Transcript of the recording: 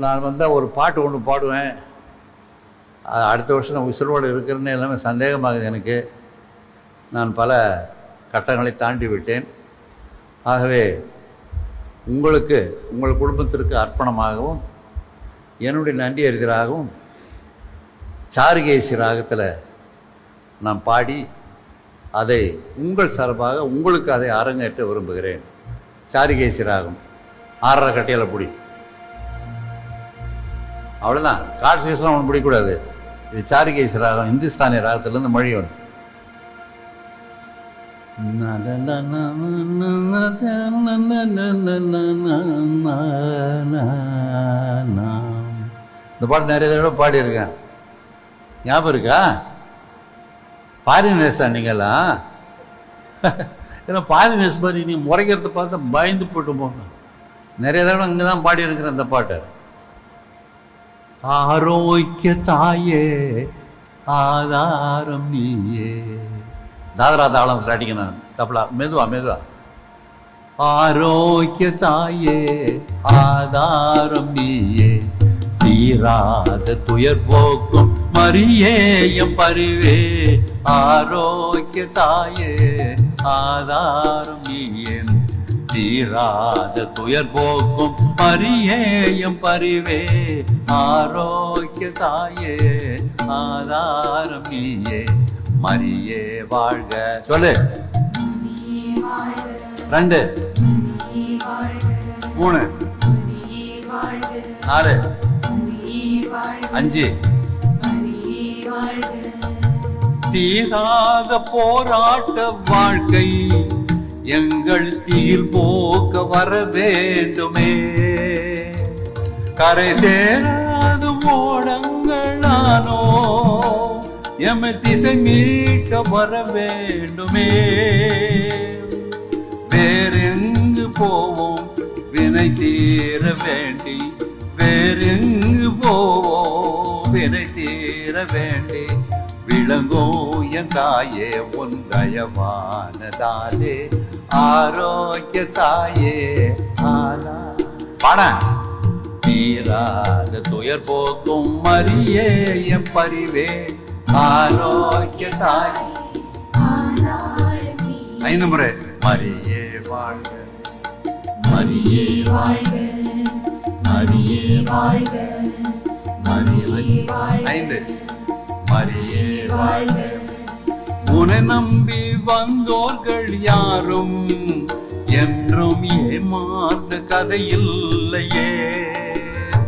நான் வந்தால் ஒரு பாட்டு ஒன்று பாடுவேன், அடுத்த வருஷம் நான் உயிரோடு இருக்கிறேன்னு எல்லாமே சந்தேகமாகுது எனக்கு. நான் பல கட்டங்களை தாண்டி விட்டேன். ஆகவே உங்களுக்கு, உங்கள் குடும்பத்திற்கு அர்ப்பணமாகவும் என்னுடைய நன்றி அறிதலாகவும் சாருகேசி ராகத்தில் நான் பாடி அதை உங்கள் சார்பாக உங்களுக்கு அதை அரங்கேற்ற விரும்புகிறேன். சாருகேசி ராகம் 6.5 கட்டையில் பிடி, அவ்வளோதான். கார்டு சைஸ்லாம் ஒன்று பிடிக்கூடாது. இது சாருகேசி ராகம், இந்துஸ்தானி ராகத்திலேருந்து மொழி ஒன்று. இந்த பாட்டு நிறைய தடவை பாடியிருக்கேன், ஞாபகம் இருக்கா? ஃபாரினர்ஸா நீங்களாம்? ஏன்னா ஃபாரினர்ஸ் மாதிரி நீ முறைக்கிறத பார்த்தா பயந்து போட்டு போங்க. நிறைய தடவை இங்கே தான் பாடியிருக்கிறேன் இந்த பாட்டை. ஆரோக்கிய தாயே ஆதாரம் நீயே, தாதரா தாளம் அடிக்கணும், தப்பலா மெதுவா மெதுவா. ஆரோக்கிய தாயே ஆதாரம் நீயே, தீராத துயர் போக்கும் மரியேயம் பரிவே. ஆரோக்கிய தாயே ஆதாரம் நீயே, தீராத துயர் போக்கும் மரியேயம் பரிவே. ஆரோக்கிய தாயே ஆதாரம் நீயே, மரியே வாழ்க. சொல்லு. 2 3 4 5. தீராத போராட்ட வாழ்க்கை எங்கள் தீர் போக்க வர வேண்டுமே. கரை சேராது ஓடங்களானோ எமை திசை மீட்க வர வேண்டுமே. வேறெங்கு போவோம் வினை தீர வேண்டி, வேறெங்கு போவோம் வினை தீர வேண்டி. விளங்கோ என் தாயே உன் தயவானதாலே, ஆரோக்கிய தாயே ஆனா பாட. தீராத துயர் போக்கும் மரியே என் பரிவே. ஆரோக்கிய தாயே 5 முறை. மரியே வாழ்க, மரியே வாழ்க, மரியே வாழ்க, மரியே 5. மரியே வாழ்க. உன்னை நம்பி வந்தோர்கள் யாரும் என்றும் ஏமாந்த கதையில்லையே.